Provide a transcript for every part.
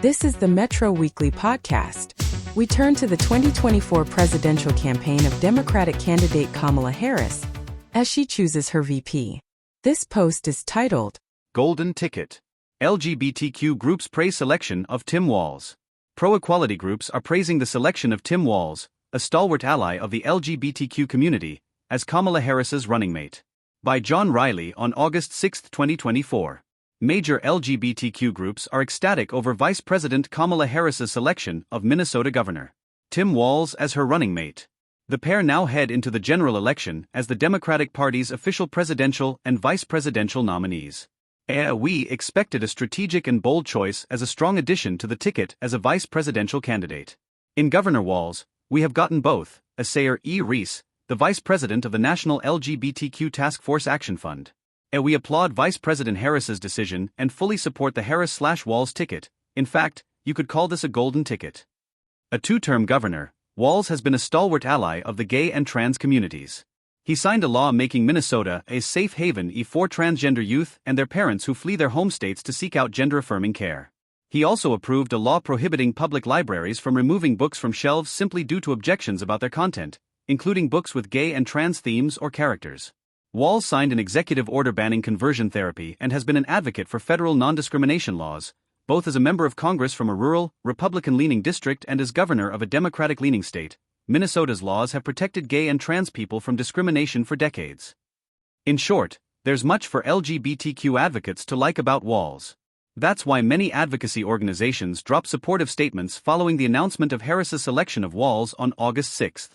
This is the Metro Weekly Podcast. We turn to the 2024 presidential campaign of Democratic candidate Kamala Harris as she chooses her VP. This post is titled, Golden Ticket. LGBTQ groups praise selection of Tim Walz. Pro-equality groups are praising the selection of Tim Walz, a stalwart ally of the LGBTQ community, as Kamala Harris's running mate. By John Riley on August 6, 2024. Major LGBTQ groups are ecstatic over Vice President Kamala Harris's selection of Minnesota Governor Tim Walz as her running mate. The pair now head into the general election as the Democratic Party's official presidential and vice presidential nominees. We expected a strategic and bold choice as a strong addition to the ticket as a vice presidential candidate. In Governor Walz, we have gotten both, Assayer E. Reese, the vice president of the National LGBTQ Task Force Action Fund. We applaud Vice President Harris's decision and fully support the Harris/Walz ticket. In fact, you could call this a golden ticket. A two-term governor, Walz has been a stalwart ally of the gay and trans communities. He signed a law making Minnesota a safe haven for transgender youth and their parents who flee their home states to seek out gender-affirming care. He also approved a law prohibiting public libraries from removing books from shelves simply due to objections about their content, including books with gay and trans themes or characters. Walz signed an executive order banning conversion therapy and has been an advocate for federal non-discrimination laws, both as a member of Congress from a rural, Republican-leaning district and as governor of a Democratic-leaning state. Minnesota's laws have protected gay and trans people from discrimination for decades. In short, there's much for LGBTQ advocates to like about Walz. That's why many advocacy organizations dropped supportive statements following the announcement of Harris's selection of Walz on August 6.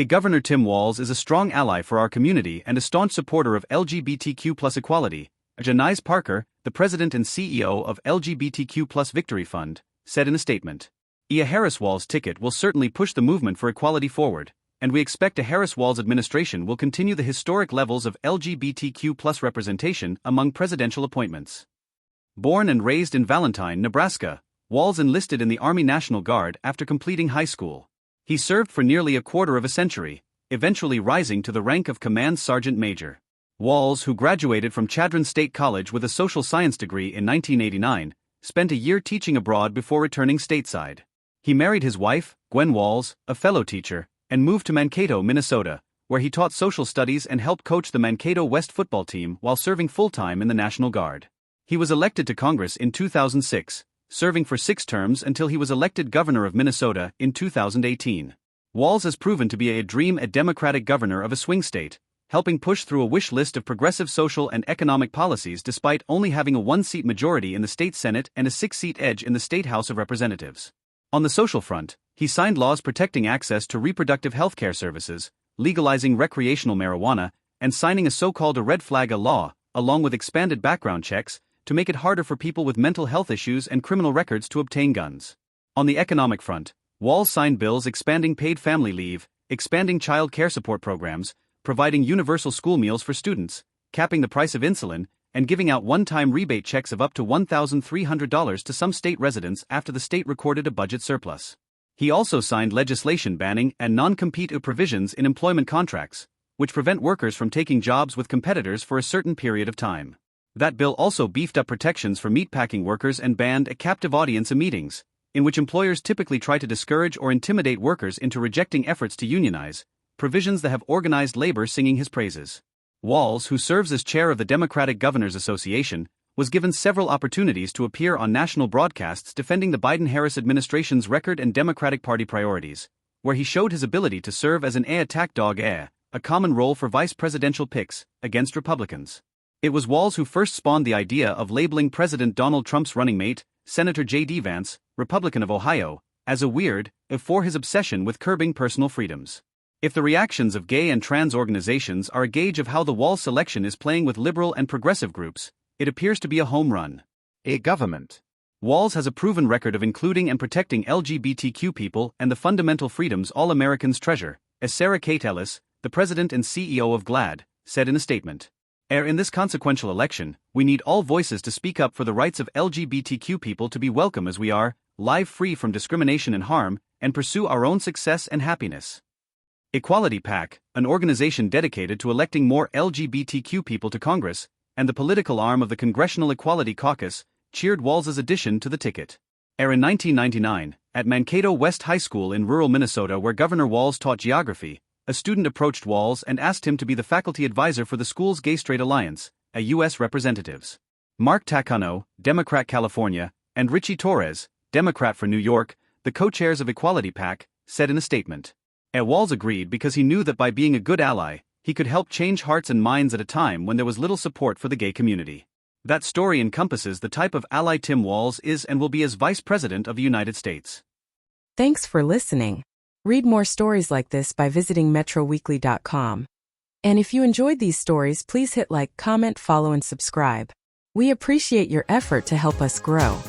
Governor Tim Walz is a strong ally for our community and a staunch supporter of LGBTQ+ equality, Janice Parker, the president and CEO of LGBTQ+ Victory Fund, said in a statement. A Harris-Walz ticket will certainly push the movement for equality forward, and we expect a Harris-Walz administration will continue the historic levels of LGBTQ+ representation among presidential appointments. Born and raised in Valentine, Nebraska, Walz enlisted in the Army National Guard after completing high school. He served for nearly a quarter of a century, eventually rising to the rank of Command Sergeant Major. Walz, who graduated from Chadron State College with a social science degree in 1989, spent a year teaching abroad before returning stateside. He married his wife, Gwen Walz, a fellow teacher, and moved to Mankato, Minnesota, where he taught social studies and helped coach the Mankato West football team while serving full-time in the National Guard. He was elected to Congress in 2006, serving for 6 terms until he was elected governor of Minnesota in 2018. Walz has proven to be a Democratic governor of a swing state, helping push through a wish list of progressive social and economic policies despite only having a 1-seat majority in the state Senate and a 6-seat edge in the state House of Representatives. On the social front, he signed laws protecting access to reproductive health care services, legalizing recreational marijuana, and signing a so-called red flag law, along with expanded background checks, to make it harder for people with mental health issues and criminal records to obtain guns. On the economic front, Walz signed bills expanding paid family leave, expanding child care support programs, providing universal school meals for students, capping the price of insulin, and giving out one-time rebate checks of up to $1,300 to some state residents after the state recorded a budget surplus. He also signed legislation banning and non-compete provisions in employment contracts, which prevent workers from taking jobs with competitors for a certain period of time. That bill also beefed up protections for meatpacking workers and banned a captive audience meetings, in which employers typically try to discourage or intimidate workers into rejecting efforts to unionize, provisions that have organized labor singing his praises. Walz, who serves as chair of the Democratic Governors Association, was given several opportunities to appear on national broadcasts defending the Biden-Harris administration's record and Democratic Party priorities, where he showed his ability to serve as an attack dog, a common role for vice presidential picks, against Republicans. It was Walz who first spawned the idea of labeling President Donald Trump's running mate, Senator J.D. Vance, Republican of Ohio, as a weird, for his obsession with curbing personal freedoms. If the reactions of gay and trans organizations are a gauge of how the Walz selection is playing with liberal and progressive groups, it appears to be a home run. Government. Walz has a proven record of including and protecting LGBTQ people and the fundamental freedoms all Americans treasure, as Sarah Kate Ellis, the president and CEO of GLAAD, said in a statement. In this consequential election, we need all voices to speak up for the rights of LGBTQ people to be welcome as we are, live free from discrimination and harm, and pursue our own success and happiness. Equality PAC, an organization dedicated to electing more LGBTQ people to Congress, and the political arm of the Congressional Equality Caucus, cheered Walz's addition to the ticket. In 1999, at Mankato West High School in rural Minnesota, where Governor Walz taught geography, a student approached Walz and asked him to be the faculty advisor for the school's Gay Straight Alliance, a U.S. representatives. Mark Takano, Democrat California, and Richie Torres, Democrat for New York, the co-chairs of Equality PAC, said in a statement. Walz agreed because he knew that by being a good ally, he could help change hearts and minds at a time when there was little support for the gay community. That story encompasses the type of ally Tim Walz is and will be as Vice President of the United States. Thanks for listening. Read more stories like this by visiting metroweekly.com. And if you enjoyed these stories, please hit like, comment, follow, and subscribe. We appreciate your effort to help us grow.